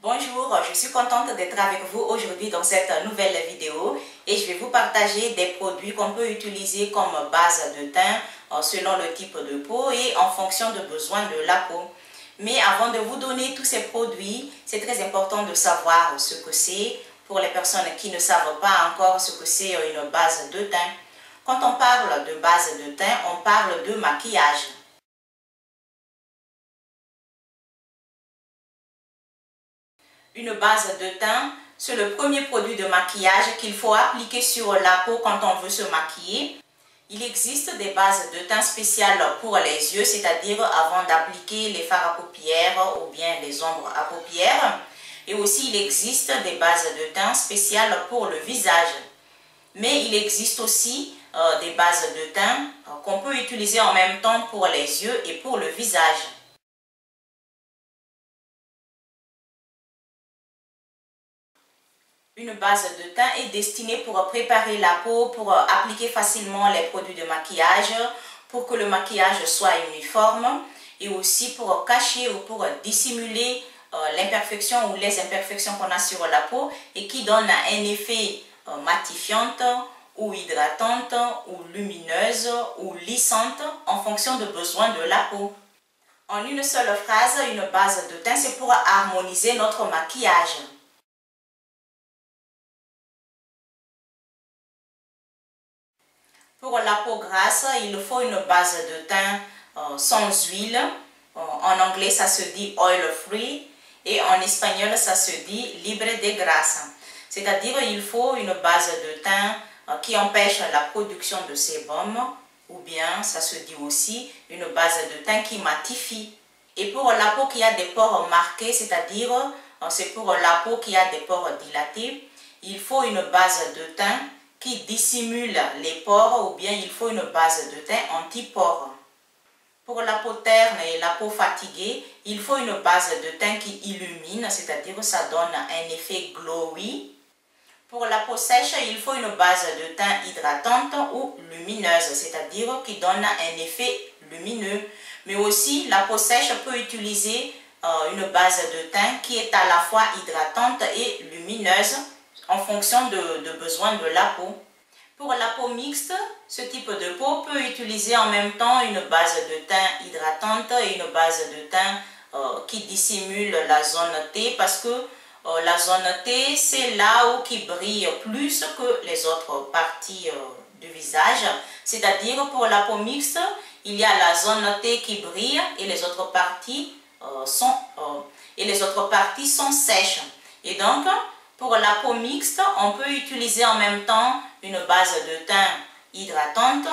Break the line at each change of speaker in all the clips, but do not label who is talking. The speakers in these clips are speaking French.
Bonjour, je suis contente d'être avec vous aujourd'hui dans cette nouvelle vidéo et je vais vous partager des produits qu'on peut utiliser comme base de teint selon le type de peau et en fonction des besoins de la peau. Mais avant de vous donner tous ces produits, c'est très important de savoir ce que c'est pour les personnes qui ne savent pas encore ce que c'est une base de teint. Quand on parle de base de teint, on parle de maquillage. Une base de teint, c'est le premier produit de maquillage qu'il faut appliquer sur la peau quand on veut se maquiller. Il existe des bases de teint spéciales pour les yeux, c'est-à-dire avant d'appliquer les fards à paupières ou bien les ombres à paupières. Et aussi, il existe des bases de teint spéciales pour le visage. Mais il existe aussi des bases de teint qu'on peut utiliser en même temps pour les yeux et pour le visage. Une base de teint est destinée pour préparer la peau, pour appliquer facilement les produits de maquillage, pour que le maquillage soit uniforme et aussi pour cacher ou pour dissimuler l'imperfection ou les imperfections qu'on a sur la peau et qui donne un effet matifiante ou hydratante ou lumineuse ou lissante en fonction des besoins de la peau. En une seule phrase, une base de teint, c'est pour harmoniser notre maquillage. Pour la peau grasse, il faut une base de teint sans huile. En anglais, ça se dit oil free et en espagnol, ça se dit libre de grasa. C'est-à-dire, il faut une base de teint qui empêche la production de sébum ou bien, ça se dit aussi, une base de teint qui matifie. Et pour la peau qui a des pores marqués, c'est-à-dire, c'est pour la peau qui a des pores dilatés, il faut une base de teint qui dissimule les pores ou bien il faut une base de teint anti-pores. Pour la peau terne et la peau fatiguée, il faut une base de teint qui illumine, c'est-à-dire ça donne un effet glowy. Pour la peau sèche, il faut une base de teint hydratante ou lumineuse, c'est-à-dire qui donne un effet lumineux. Mais aussi, la peau sèche peut utiliser une base de teint qui est à la fois hydratante et lumineuse en fonction de besoins de la peau. Pour la peau mixte, ce type de peau peut utiliser en même temps une base de teint hydratante et une base de teint qui dissimule la zone T parce que la zone T, c'est là où qui brille plus que les autres parties du visage. C'est-à-dire pour la peau mixte, il y a la zone T qui brille et les autres parties sont sèches. Et donc, pour la peau mixte, on peut utiliser en même temps une base de teint hydratante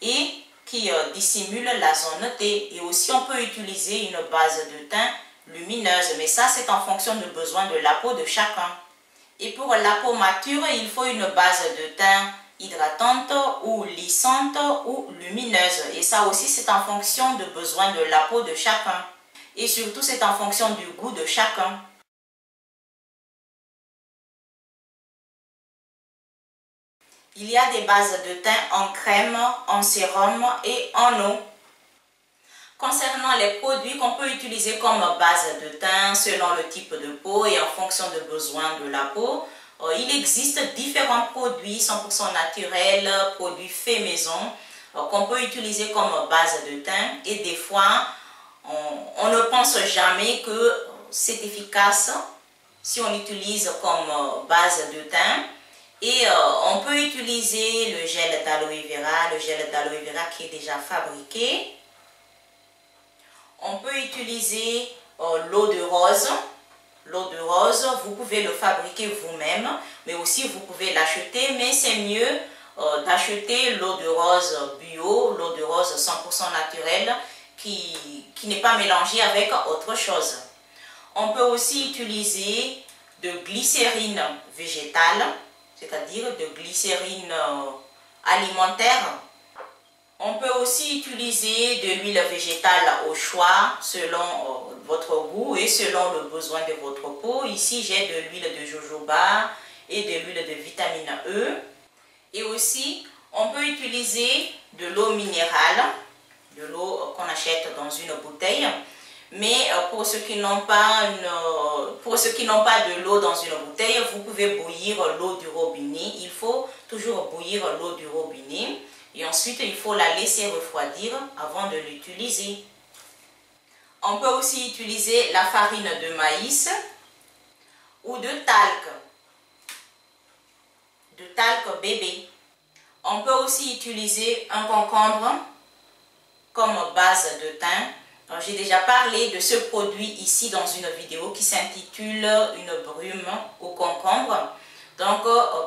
et qui dissimule la zone T. Et aussi, on peut utiliser une base de teint lumineuse. Mais ça, c'est en fonction des besoins de la peau de chacun. Et pour la peau mature, il faut une base de teint hydratante ou lissante ou lumineuse. Et ça aussi, c'est en fonction des besoins de la peau de chacun. Et surtout, c'est en fonction du goût de chacun. Il y a des bases de teint en crème, en sérum et en eau. Concernant les produits qu'on peut utiliser comme base de teint selon le type de peau et en fonction des besoins de la peau, il existe différents produits 100% naturels, produits faits maison, qu'on peut utiliser comme base de teint. Et des fois, on ne pense jamais que c'est efficace si on l'utilise comme base de teint. Et on peut utiliser le gel d'aloe vera qui est déjà fabriqué. On peut utiliser l'eau de rose. L'eau de rose, vous pouvez le fabriquer vous-même, mais aussi vous pouvez l'acheter. Mais c'est mieux d'acheter l'eau de rose bio, l'eau de rose 100% naturelle qui n'est pas mélangée avec autre chose. On peut aussi utiliser de glycérine végétale, c'est-à-dire de glycérine alimentaire. On peut aussi utiliser de l'huile végétale au choix selon votre goût et selon le besoin de votre peau. Ici, j'ai de l'huile de jojoba et de l'huile de vitamine E. Et aussi, on peut utiliser de l'eau minérale, de l'eau qu'on achète dans une bouteille. Mais pour ceux qui n'ont pas Pour ceux qui n'ont pas de l'eau dans une bouteille, vous pouvez bouillir l'eau du robinet. Il faut toujours bouillir l'eau du robinet. Et ensuite, il faut la laisser refroidir avant de l'utiliser. On peut aussi utiliser la farine de maïs ou de talc bébé. On peut aussi utiliser un concombre comme base de teint. J'ai déjà parlé de ce produit ici dans une vidéo qui s'intitule une brume au concombre. Donc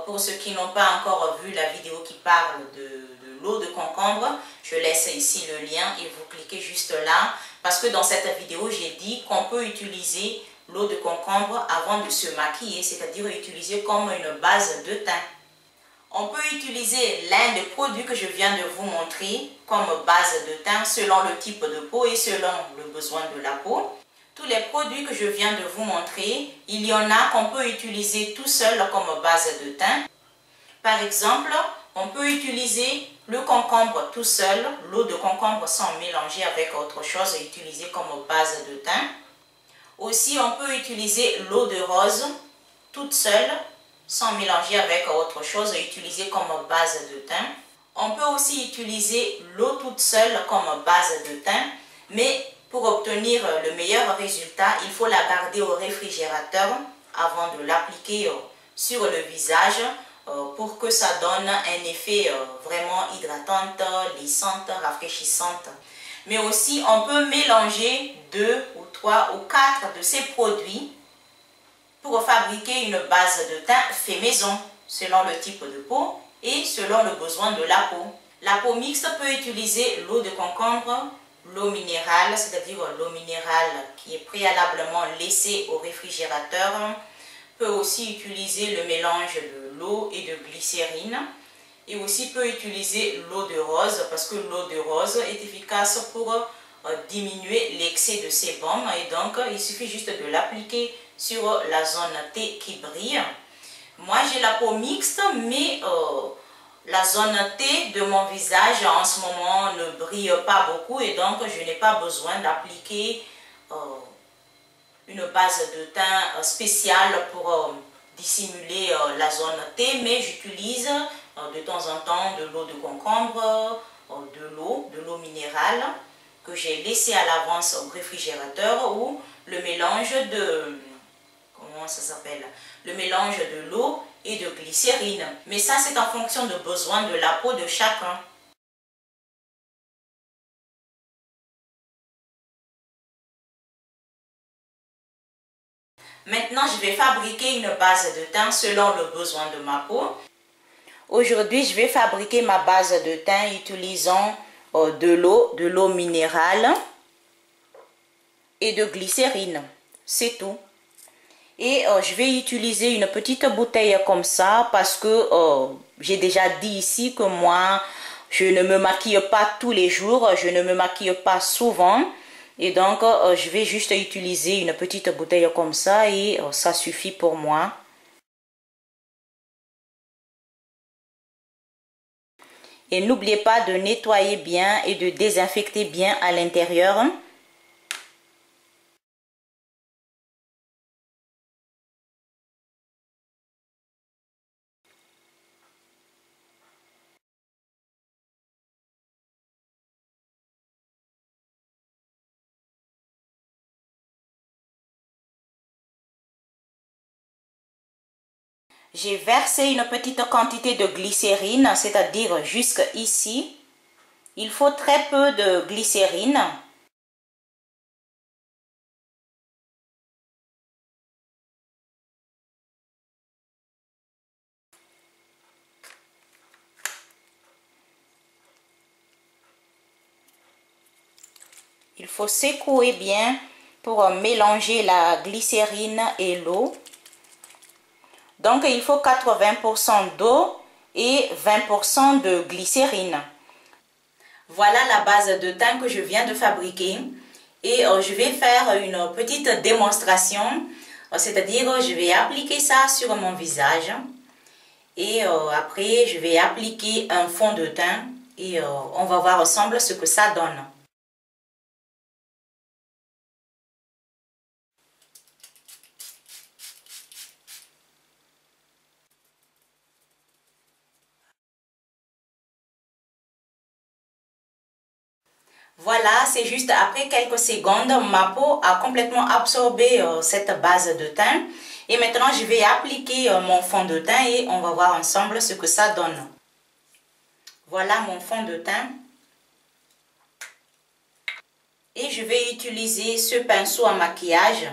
pour ceux qui n'ont pas encore vu la vidéo qui parle de l'eau de concombre, je laisse ici le lien et vous cliquez juste là. Parce que dans cette vidéo, j'ai dit qu'on peut utiliser l'eau de concombre avant de se maquiller, c'est-à-dire utiliser comme une base de teint. On peut utiliser l'un des produits que je viens de vous montrer comme base de teint selon le type de peau et selon le besoin de la peau. Tous les produits que je viens de vous montrer, il y en a qu'on peut utiliser tout seul comme base de teint. Par exemple, on peut utiliser le concombre tout seul, l'eau de concombre sans mélanger avec autre chose et utiliser comme base de teint. Aussi, on peut utiliser l'eau de rose toute seule, sans mélanger avec autre chose et utiliser comme base de teint. On peut aussi utiliser l'eau toute seule comme base de teint, mais pour obtenir le meilleur résultat, il faut la garder au réfrigérateur avant de l'appliquer sur le visage pour que ça donne un effet vraiment hydratante, lissante, rafraîchissante. Mais aussi, on peut mélanger 2 ou 3 ou 4 de ces produits pour fabriquer une base de teint fait maison, selon le type de peau et selon le besoin de la peau. La peau mixte peut utiliser l'eau de concombre, l'eau minérale, c'est-à-dire l'eau minérale qui est préalablement laissée au réfrigérateur, peut aussi utiliser le mélange de l'eau et de glycérine, et aussi peut utiliser l'eau de rose, parce que l'eau de rose est efficace pour diminuer l'excès de sébum, et donc il suffit juste de l'appliquer sur la zone T qui brille. Moi j'ai la peau mixte, mais la zone T de mon visage en ce moment ne brille pas beaucoup et donc je n'ai pas besoin d'appliquer une base de teint spéciale pour dissimuler la zone T, mais j'utilise de temps en temps de l'eau de concombre, de l'eau minérale que j'ai laissée à l'avance au réfrigérateur, ou le mélange de le mélange de l'eau et de glycérine. Mais ça, c'est en fonction de besoin de la peau de chacun. Maintenant, je vais fabriquer une base de teint selon le besoin de ma peau. Aujourd'hui, je vais fabriquer ma base de teint utilisant de l'eau minérale et de glycérine. C'est tout. Et je vais utiliser une petite bouteille comme ça parce que j'ai déjà dit ici que moi, je ne me maquille pas tous les jours, je ne me maquille pas souvent. Et donc, je vais juste utiliser une petite bouteille comme ça et ça suffit pour moi. Et n'oubliez pas de nettoyer bien et de désinfecter bien à l'intérieur. J'ai versé une petite quantité de glycérine, c'est-à-dire jusqu'ici. Il faut très peu de glycérine. Il faut secouer bien pour mélanger la glycérine et l'eau. Donc, il faut 80% d'eau et 20% de glycérine. Voilà la base de teint que je viens de fabriquer. Et je vais faire une petite démonstration. C'est-à-dire, je vais appliquer ça sur mon visage. Et après, je vais appliquer un fond de teint. Et on va voir ensemble ce que ça donne. Voilà, c'est juste après quelques secondes, ma peau a complètement absorbé cette base de teint. Et maintenant, je vais appliquer mon fond de teint et on va voir ensemble ce que ça donne. Voilà mon fond de teint. Et je vais utiliser ce pinceau à maquillage.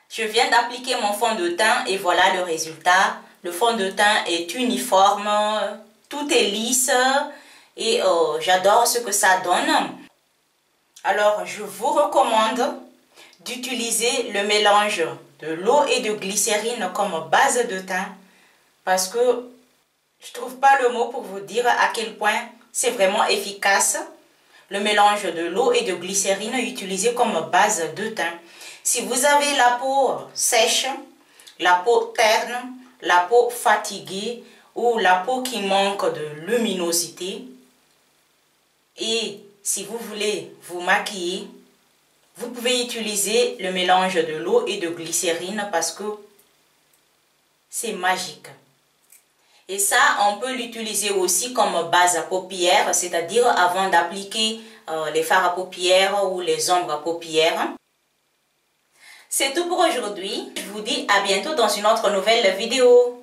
Je viens d'appliquer mon fond de teint et voilà le résultat. Le fond de teint est uniforme, tout est lisse et j'adore ce que ça donne. Alors, je vous recommande d'utiliser le mélange de l'eau et de glycérine comme base de teint parce que je ne trouve pas le mot pour vous dire à quel point c'est vraiment efficace. Le mélange de l'eau et de glycérine utilisé comme base de teint. Si vous avez la peau sèche, la peau terne, la peau fatiguée ou la peau qui manque de luminosité et si vous voulez vous maquiller, vous pouvez utiliser le mélange de l'eau et de glycérine parce que c'est magique. Et ça, on peut l'utiliser aussi comme base à paupières, c'est-à-dire avant d'appliquer les fards à paupières ou les ombres à paupières. C'est tout pour aujourd'hui. Je vous dis à bientôt dans une autre nouvelle vidéo.